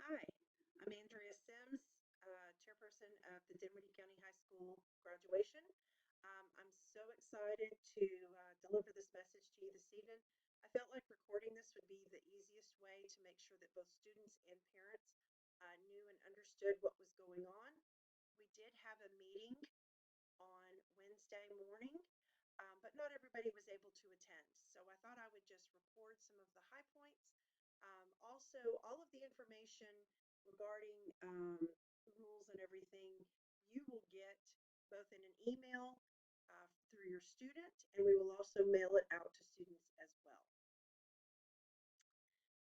Hi, I'm Andrea Sims, chairperson of the Dinwiddie County High School graduation. I'm so excited to deliver this message to you this evening. I felt like recording this would be the easiest way to make sure that both students and parents knew and understood what was going on. We did have a meeting on Wednesday morning, but not everybody was able to attend. So I thought I would just record some of the high points. Also, all of the information regarding rules and everything you will get both in an email through your student, and we will also mail it out to students as well.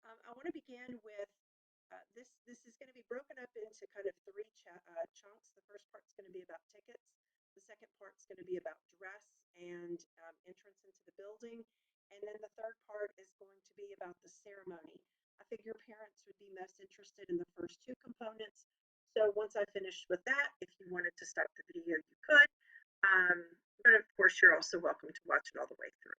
I want to begin with this. This is going to be broken up into kind of three chunks. The first part is going to be about tickets. The second part is going to be about dress and entrance into the building. And then the third part is going to be about the ceremony. I figure parents would be most interested in the first two components. So once I finished with that, if you wanted to stop the video, you could. Um, but of course, you're also welcome to watch it all the way through.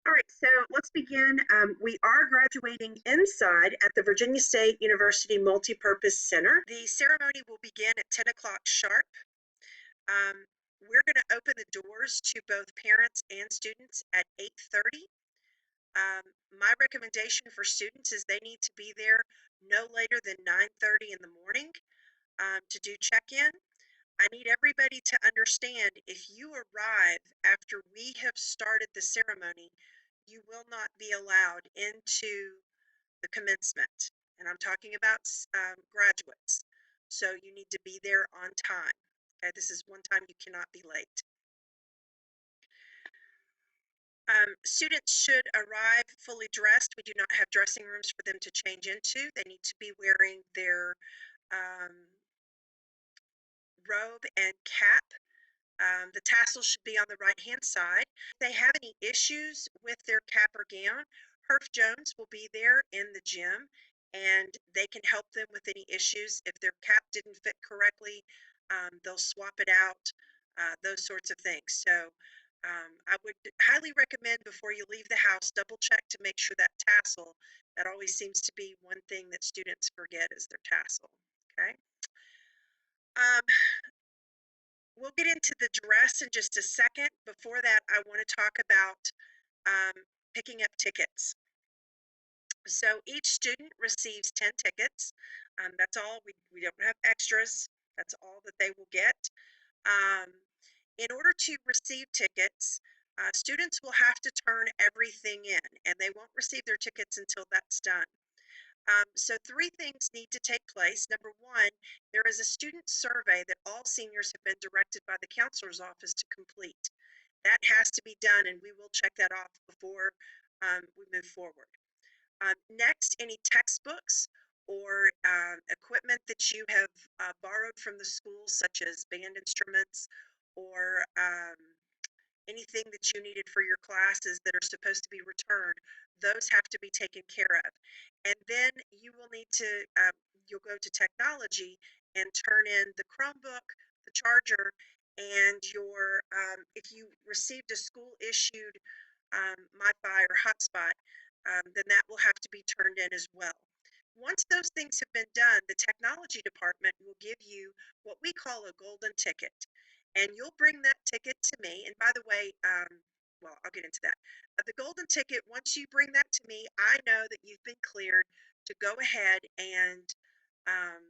All right, so let's begin. We are graduating inside at the Virginia State University Multipurpose Center. The ceremony will begin at 10 o'clock sharp. We're going to open the doors to both parents and students at 8:30. Um, my recommendation for students is they need to be there no later than 9:30 in the morning to do check-in. I need everybody to understand if you arrive after we have started the ceremony, you will not be allowed into the commencement. And I'm talking about graduates. So you need to be there on time. Okay, this is one time you cannot be late. Students should arrive fully dressed. We do not have dressing rooms for them to change into. They need to be wearing their um, robe and cap. The tassel should be on the right-hand side. If they have any issues with their cap or gown, Herf Jones will be there in the gym and they can help them with any issues. If their cap didn't fit correctly, they'll swap it out, those sorts of things. So I would highly recommend before you leave the house, double check to make sure that tassel, that always seems to be one thing that students forget is their tassel, okay? Um, We'll get into the dress in just a second. Before that, I want to talk about picking up tickets. So each student receives 10 tickets. That's all. We don't have extras. That's all that they will get. Um, in order to receive tickets, students will have to turn everything in, and they won't receive their tickets until that's done. So three things need to take place. Number one, there is a student survey that all seniors have been directed by the counselor's office to complete. That has to be done, and we will check that off before we move forward. Next, any textbooks or equipment that you have borrowed from the school, such as band instruments or anything that you needed for your classes that are supposed to be returned, those have to be taken care of. And then you will need to, you'll go to technology and turn in the Chromebook, the charger, and your, if you received a school issued MiFi or hotspot, then that will have to be turned in as well. Once those things have been done, the technology department will give you what we call a golden ticket. And you'll bring that ticket to me. And by the way, well, I'll get into that. The golden ticket, once you bring that to me, I know that you've been cleared to go ahead and um,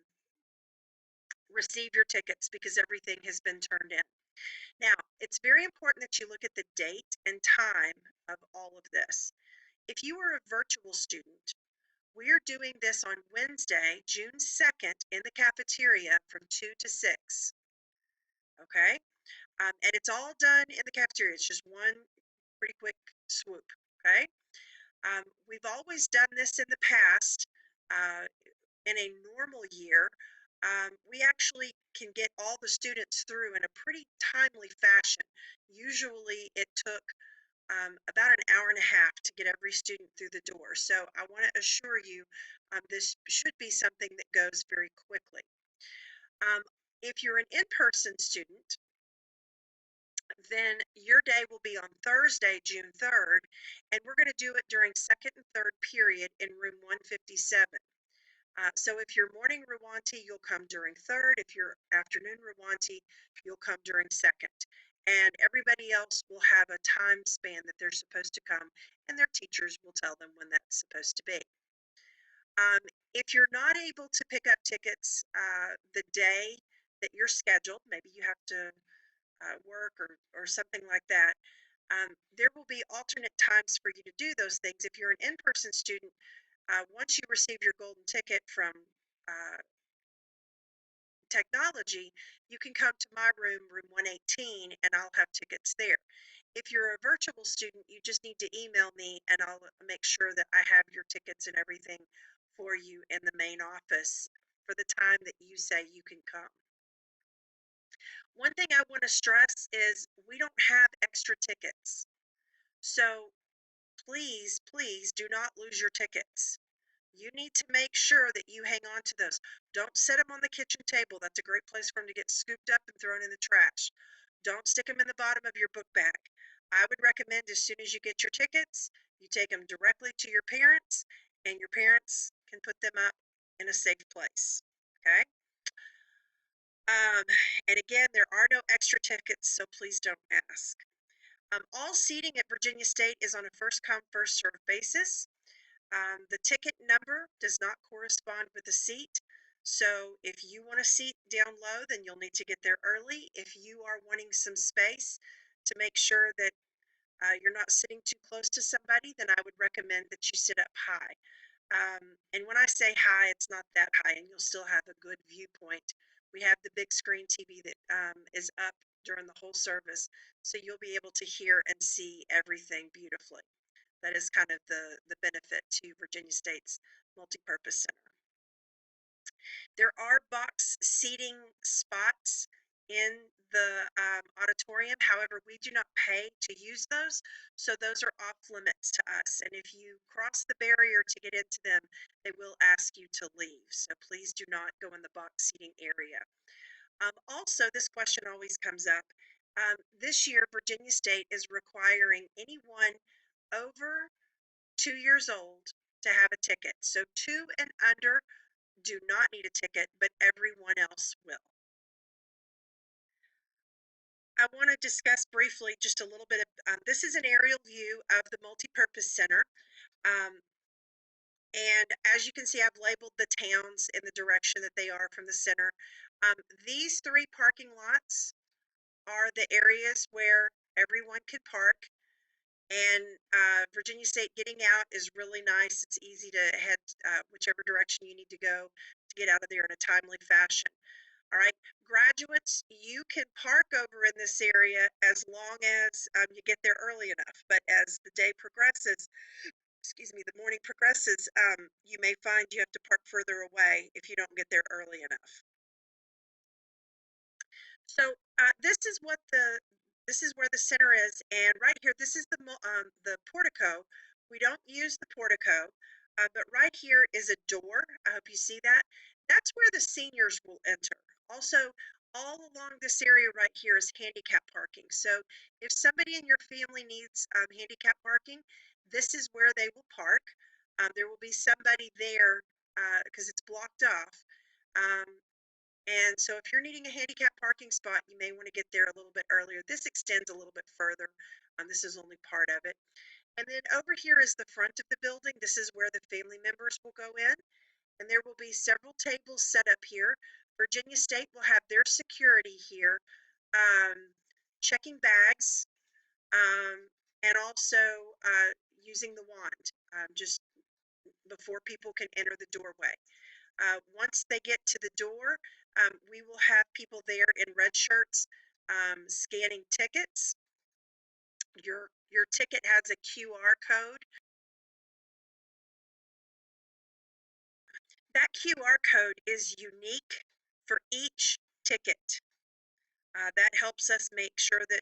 receive your tickets because everything has been turned in. Now, it's very important that you look at the date and time of all of this. If you are a virtual student, we're doing this on Wednesday, June 2nd in the cafeteria from 2 to 6. Okay? And it's all done in the cafeteria. It's just one pretty quick swoop. Okay? We've always done this in the past. In a normal year, we actually can get all the students through in a pretty timely fashion. Usually it took about an hour and a half to get every student through the door. So I want to assure you this should be something that goes very quickly. Um, if you're an in-person student, then your day will be on Thursday, June 3rd, and we're going to do it during second and third period in room 157. So if you're morning Rwanti, you'll come during third. If you're afternoon Rwanti, you'll come during second. And everybody else will have a time span that they're supposed to come, and their teachers will tell them when that's supposed to be. Um, if you're not able to pick up tickets the day that you're scheduled, maybe you have to work or something like that, there will be alternate times for you to do those things. If you're an in-person student, once you receive your golden ticket from uh, technology, you can come to my room, room 118, and I'll have tickets there. If you're a virtual student, you just need to email me and I'll make sure that I have your tickets and everything for you in the main office for the time that you say you can come. One thing I want to stress is we don't have extra tickets. So please, please do not lose your tickets. You need to make sure that you hang on to those. Don't set them on the kitchen table. That's a great place for them to get scooped up and thrown in the trash. Don't stick them in the bottom of your book bag. I would recommend as soon as you get your tickets, you take them directly to your parents, and your parents can put them up in a safe place. Okay? Um, and again, there are no extra tickets, so please don't ask. All seating at Virginia State is on a first come, first served basis. The ticket number does not correspond with the seat. So if you want a seat down low, then you'll need to get there early. If you are wanting some space to make sure that you're not sitting too close to somebody, then I would recommend that you sit up high. And when I say high, it's not that high, and you'll still have a good viewpoint. We have the big screen TV that is up during the whole service, so you'll be able to hear and see everything beautifully. That is kind of the benefit to Virginia State's multipurpose center. There are box seating spots in the auditorium. However, we do not pay to use those, so those are off limits to us. And if you cross the barrier to get into them, they will ask you to leave. So please do not go in the box seating area. Also, this question always comes up. This year, Virginia State is requiring anyone over 2 years old to have a ticket. So two and under do not need a ticket, but everyone else will. I want to discuss briefly just a little bit of, this is an aerial view of the multipurpose center. Um, and as you can see, I've labeled the towns in the direction that they are from the center. These three parking lots are the areas where everyone can park. And Virginia State getting out is really nice. It's easy to head whichever direction you need to go to get out of there in a timely fashion. All right, graduates, you can park over in this area as long as you get there early enough. But as the day progresses, excuse me, the morning progresses, you may find you have to park further away if you don't get there early enough. So this is where the center is, and right here, this is the portico. We don't use the portico, but right here is a door. I hope you see that. That's where the seniors will enter. Also, all along this area right here is handicap parking. So if somebody in your family needs handicap parking, this is where they will park. There will be somebody there because it's blocked off. Um, and so if you're needing a handicap parking spot, you may want to get there a little bit earlier. This extends a little bit further. This is only part of it. And then over here is the front of the building. This is where the family members will go in. And there will be several tables set up here. Virginia State will have their security here, um, checking bags, um, and also using the wand just before people can enter the doorway. Once they get to the door, we will have people there in red shirts scanning tickets. Your ticket has a QR code. That QR code is unique for each ticket. That helps us make sure that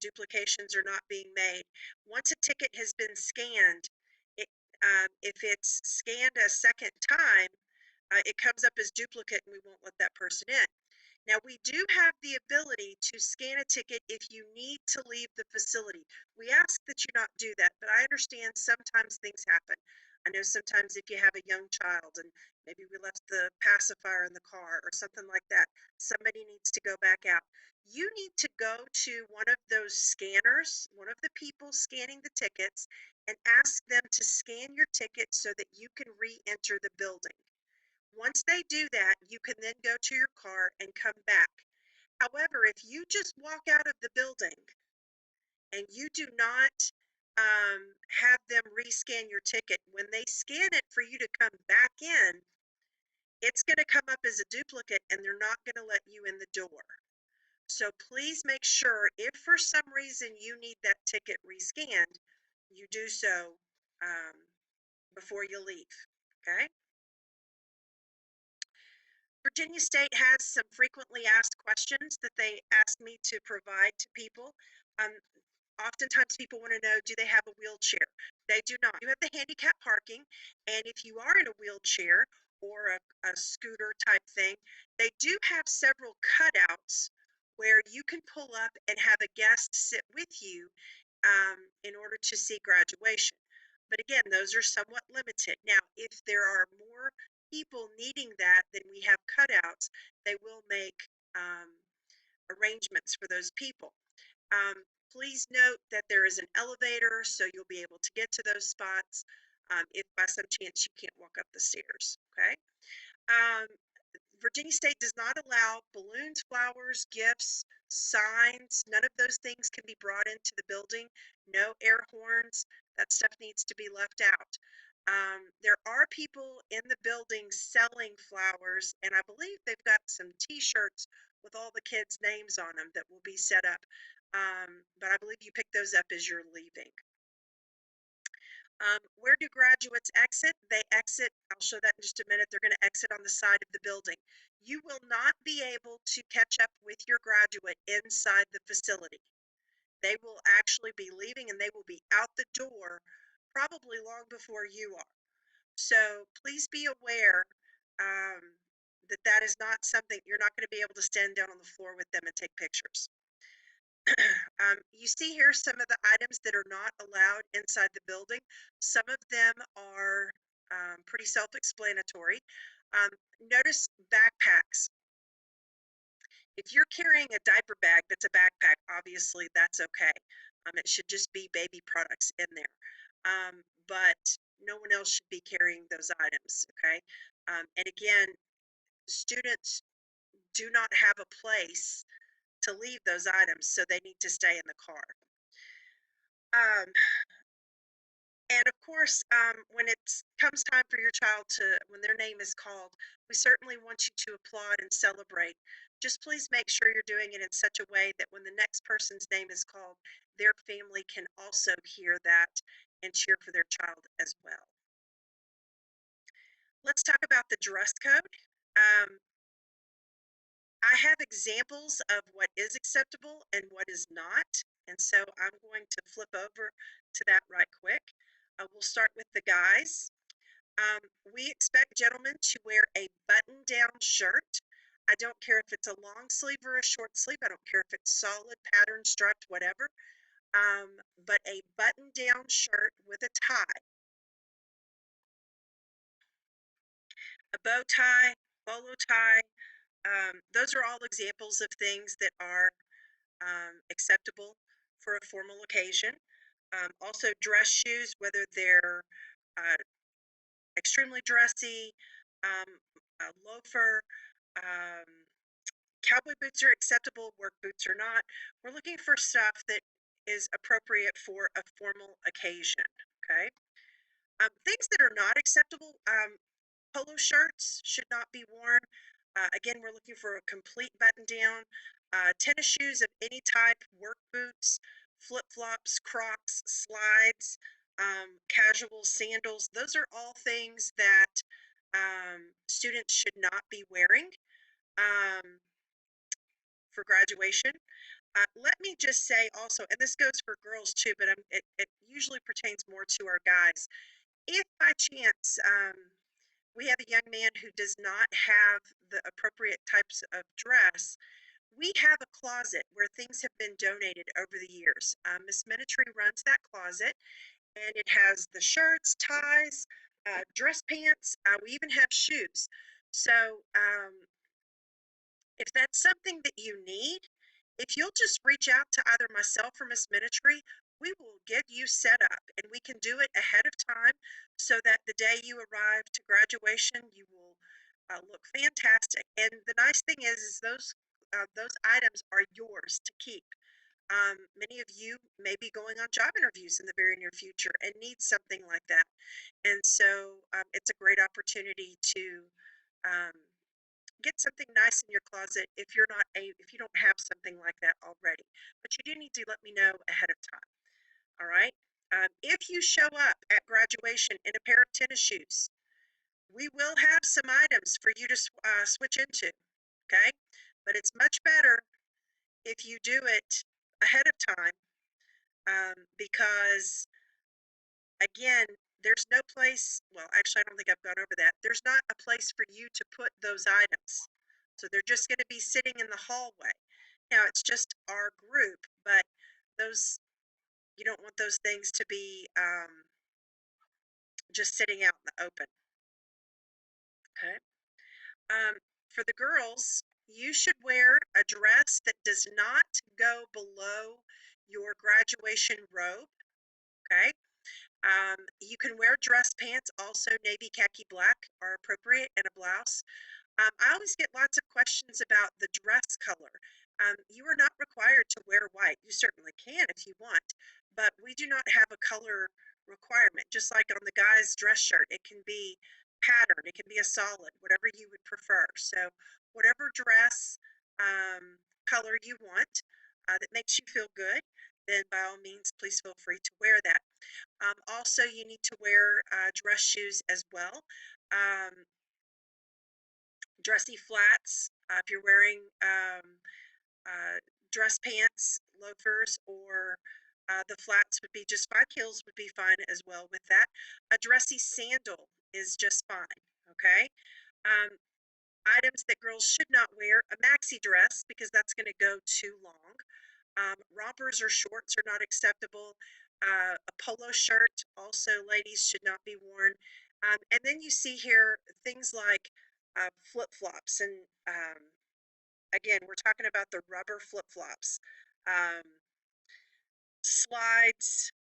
duplications are not being made. Once a ticket has been scanned, it, if it's scanned a second time, it comes up as duplicate and we won't let that person in. Now, we do have the ability to scan a ticket if you need to leave the facility. We ask that you not do that, but I understand sometimes things happen. I know sometimes if you have a young child and maybe we left the pacifier in the car or something like that, somebody needs to go back out. You need to go to one of those scanners, one of the people scanning the tickets, and ask them to scan your ticket so that you can re-enter the building. Once they do that, you can then go to your car and come back. However, if you just walk out of the building and you do not have them rescan your ticket, when they scan it for you to come back in, it's going to come up as a duplicate and they're not going to let you in the door. So please make sure if for some reason you need that ticket rescanned, you do so um, before you leave. Okay? Virginia State has some frequently asked questions that they ask me to provide to people. Um, Oftentimes people want to know, do they have a wheelchair? They do not. You have the handicap parking, and if you are in a wheelchair or a scooter type thing, they do have several cutouts where you can pull up and have a guest sit with you in order to see graduation. But again, those are somewhat limited. Now, if there are more people needing that than we have cutouts, they will make um, arrangements for those people. Um, Please note that there is an elevator, so you'll be able to get to those spots if by some chance you can't walk up the stairs, okay? Um, Virginia State does not allow balloons, flowers, gifts, signs. None of those things can be brought into the building. No air horns. That stuff needs to be left out. There are people in the building selling flowers, and I believe they've got some T-shirts with all the kids' names on them that will be set up. But I believe you pick those up as you're leaving. Where do graduates exit? They exit, I'll show that in just a minute. They're going to exit on the side of the building. You will not be able to catch up with your graduate inside the facility. They will actually be leaving and they will be out the door probably long before you are. So please be aware um, that that is not something you're not going to be able to stand down on the floor with them and take pictures. You see here some of the items that are not allowed inside the building. Some of them are pretty self-explanatory. Um, Notice backpacks. If you're carrying a diaper bag that's a backpack, obviously that's okay. It should just be baby products in there. But no one else should be carrying those items, okay? And again, students do not have a place to leave those items, so they need to stay in the car. Um, And of course, when it comes time for your child when their name is called, we certainly want you to applaud and celebrate. Just please make sure you're doing it in such a way that when the next person's name is called, their family can also hear that and cheer for their child as well. Let's talk about the dress code. Um, I have examples of what is acceptable and what is not. And so I'm going to flip over to that right quick. We'll start with the guys. We expect gentlemen to wear a button-down shirt. I don't care if it's a long sleeve or a short sleeve. I don't care if it's solid, pattern, striped, whatever. But a button-down shirt with a tie, a bow tie, bolo tie. Those are all examples of things that are acceptable for a formal occasion. Also, dress shoes, whether they're uh, extremely dressy, um, a loafer, um, cowboy boots are acceptable, work boots are not. We're looking for stuff that is appropriate for a formal occasion, okay? Things that are not acceptable, polo shirts should not be worn. Again, we're looking for a complete button down. Tennis shoes of any type, work boots, flip-flops, Crocs, slides, casual sandals. Those are all things that students should not be wearing for graduation. Let me just say also, and this goes for girls too, but it usually pertains more to our guys. If by chance we have a young man who does not have the appropriate types of dress, we have a closet where things have been donated over the years. Miss Minitry runs that closet, and it has the shirts, ties, dress pants. We even have shoes. So if that's something that you need, if you'll just reach out to either myself or Miss Minitry, we will get you set up and we can do it ahead of time so that the day you arrive to graduation, you will look fantastic. And the nice thing is those items are yours to keep. Many of you may be going on job interviews in the very near future and need something like that. And so it's a great opportunity to um, get something nice in your closet if you don't have something like that already. But you do need to let me know ahead of time. All right. If you show up at graduation in a pair of tennis shoes, we will have some items for you to switch into. Okay. But it's much better if you do it ahead of time because again, there's no place, well, actually, I don't think I've gone over that. There's not a place for you to put those items. So they're just going to be sitting in the hallway. Now, it's just our group, but those, you don't want those things to be just sitting out in the open. Okay. Um, for the girls, you should wear a dress that does not go below your graduation robe. Okay. You can wear dress pants, also navy khaki black are appropriate, and a blouse. I always get lots of questions about the dress color. You are not required to wear white. You certainly can if you want, but we do not have a color requirement. Just like on the guy's dress shirt, it can be patterned, it can be a solid, whatever you would prefer. So, whatever dress color you want that makes you feel good, then by all means, please feel free to wear that. Also, you need to wear dress shoes as well. Um, Dressy flats. If you're wearing uh, dress pants, loafers, or the flats would be just fine. Heels would be fine as well with that. A dressy sandal is just fine. Okay. Um, Items that girls should not wear: a maxi dress because that's going to go too long. Rompers or shorts are not acceptable. A polo shirt, also, ladies, should not be worn. And then you see here things like flip-flops. And again, we're talking about the rubber flip-flops. Um, Slides,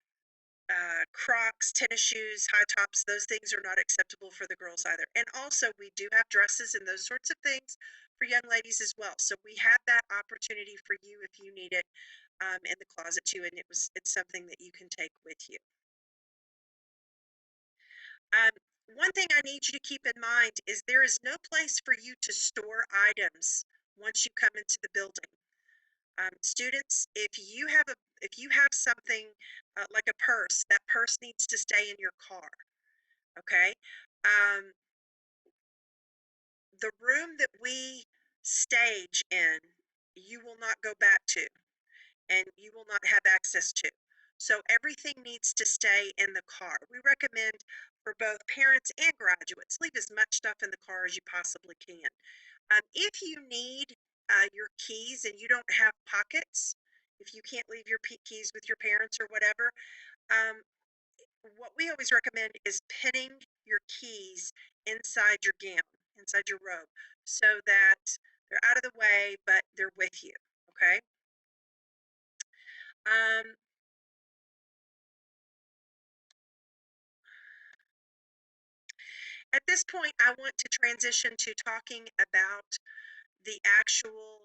Crocs, tennis shoes, high tops, those things are not acceptable for the girls either. And also, we do have dresses and those sorts of things for young ladies as well. So we have that opportunity for you if you need it in the closet too, and it's something that you can take with you. Um, One thing I need you to keep in mind is there is no place for you to store items once you come into the building. Students, if you have something like a purse, that purse needs to stay in your car. Okay. Um, the room that we stage in, you will not go back to, and you will not have access to. So everything needs to stay in the car. We recommend for both parents and graduates, leave as much stuff in the car as you possibly can. If you need your keys and you don't have pockets, if you can't leave your keys with your parents or whatever, um, what we always recommend is pinning your keys inside your gown, inside your robe, so that they're out of the way, but they're with you. Okay. Um, at this point, I want to transition to talking about the actual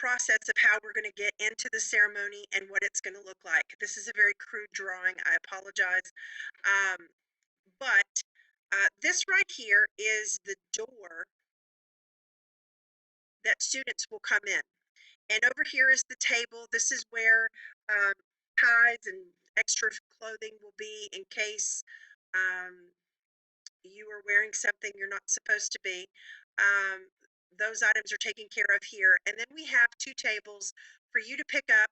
process of how we're going to get into the ceremony and what it's going to look like. This is a very crude drawing. I apologize. Um, but this right here is the door that students will come in. And over here is the table. This is where um, ties and extra clothing will be in case um, you are wearing something you're not supposed to be. Um, those items are taken care of here. And then we have two tables for you to pick up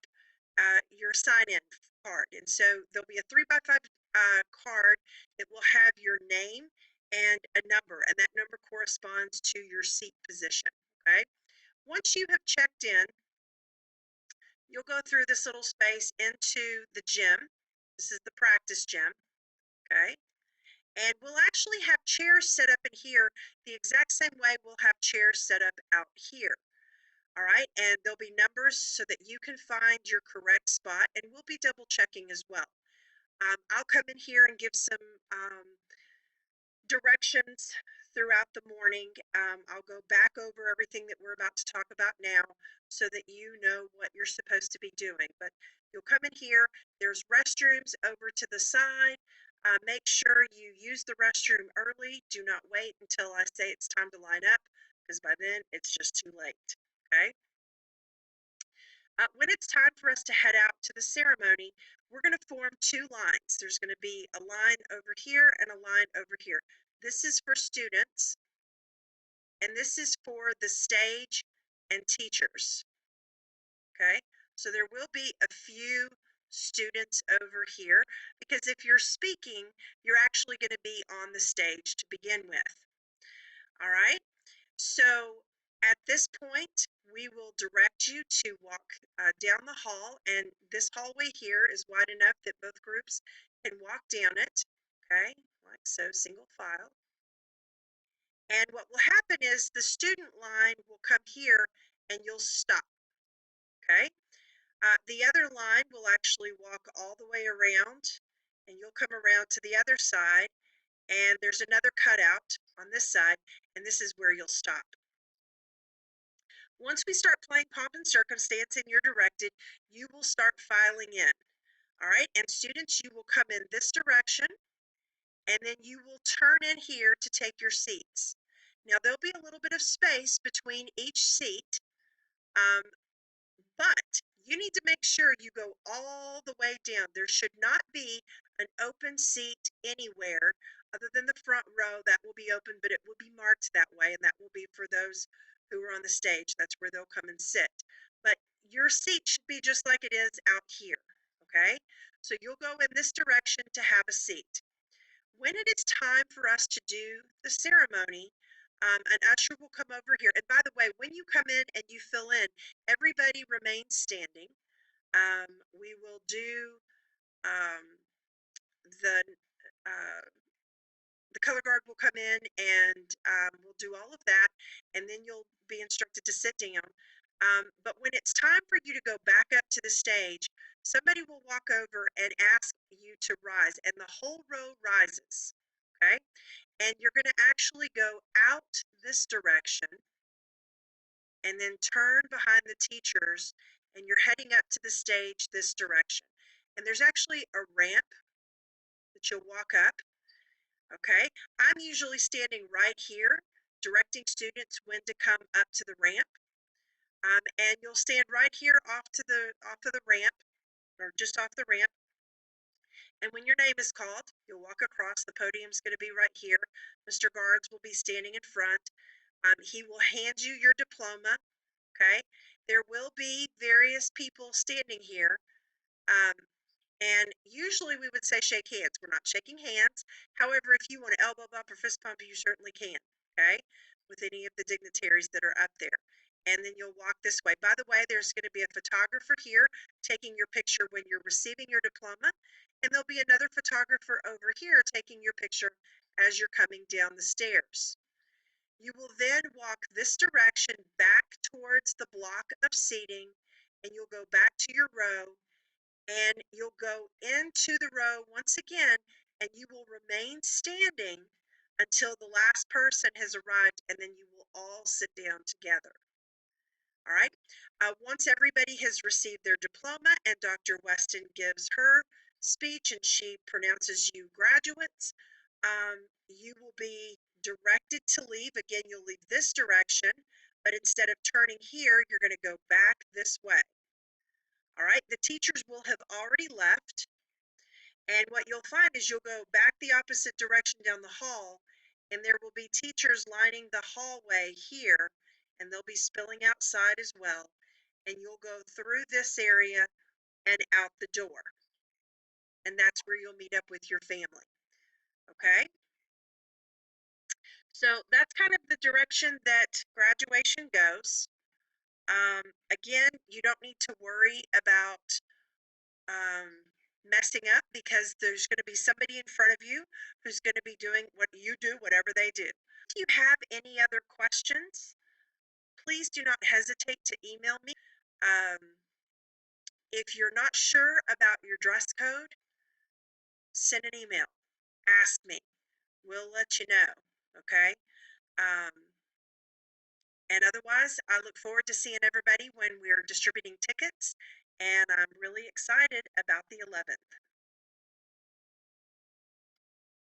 your sign-in card. And so there'll be a 3x5 card that will have your name and a number, and that number corresponds to your seat position. Okay. Once you have checked in, you'll go through this little space into the gym. This is the practice gym. okay? And we'll actually have chairs set up in here the exact same way we'll have chairs set up out here. All right, and there'll be numbers so that you can find your correct spot, and we'll be double checking as well. I'll come in here and give some directions throughout the morning. I'll go back over everything that we're about to talk about now so that you know what you're supposed to be doing. But you'll come in here, there's restrooms over to the side. Make sure you use the restroom early. Do not wait until I say it's time to line up because by then it's just too late. Okay. When it's time for us to head out to the ceremony, we're going to form two lines. There's going to be a line over here and a line over here. This is for students, and this is for the stage and teachers. Okay, so there will be a few students over here because if you're speaking, you're actually going to be on the stage to begin with. All right. So at this point, we will direct you to walk down the hall, and this hallway here is wide enough that both groups can walk down it, okay, like so, single file. And what will happen is the student line will come here and you'll stop, okay? The other line will actually walk all the way around, and you'll come around to the other side, and there's another cutout on this side, and this is where you'll stop. Once we start playing Pomp and Circumstance and you're directed, you will start filing in. All right, and students, you will come in this direction and then you will turn in here to take your seats. Now, there'll be a little bit of space between each seat, um, but you need to make sure you go all the way down. There should not be an open seat anywhere other than the front row. That will be open, but it will be marked that way, and that will be for those who are on the stage. That's where they'll come and sit. But your seat should be just like it is out here, okay? So you'll go in this direction to have a seat. When it is time for us to do the ceremony, an usher will come over here. And by the way, when you come in and you fill in, everybody remains standing. We will do um, the uh, the color guard will come in and we'll do all of that, and then you'll be instructed to sit down. But when it's time for you to go back up to the stage, somebody will walk over and ask you to rise, and the whole row rises. Okay, and you're going to actually go out this direction and then turn behind the teachers, and you're heading up to the stage this direction. And there's actually a ramp that you'll walk up. Okay, I'm usually standing right here directing students when to come up to the ramp. And you'll stand right here off of the ramp or just off the ramp. And when your name is called, you'll walk across. The podium's going to be right here. Mr. Guards will be standing in front. He will hand you your diploma. Okay, there will be various people standing here. Um, And usually we would say shake hands. We're not shaking hands. However, if you want to elbow bump or fist pump, you certainly can, okay, with any of the dignitaries that are up there. And then you'll walk this way. By the way, there's going to be a photographer here taking your picture when you're receiving your diploma. And there'll be another photographer over here taking your picture as you're coming down the stairs. You will then walk this direction back towards the block of seating, and you'll go back to your row, and you'll go into the row once again, and you will remain standing until the last person has arrived, and then you will all sit down together. All right. Once everybody has received their diploma and Dr. Weston gives her speech and she pronounces you graduates, you will be directed to leave. Again, you'll leave this direction, but instead of turning here, you're going to go back this way. All right, the teachers will have already left, and what you'll find is you'll go back the opposite direction down the hall, and there will be teachers lining the hallway here, and they'll be spilling outside as well. And you'll go through this area and out the door, and that's where you'll meet up with your family. Okay, so that's kind of the direction that graduation goes. Again, you don't need to worry about um, messing up because there's going to be somebody in front of you who's going to be doing what you do, whatever they do. If you have any other questions, please do not hesitate to email me. Um, if you're not sure about your dress code, send an email. Ask me. We'll let you know. Okay. Um, and otherwise, I look forward to seeing everybody when we're distributing tickets. And I'm really excited about the 11th.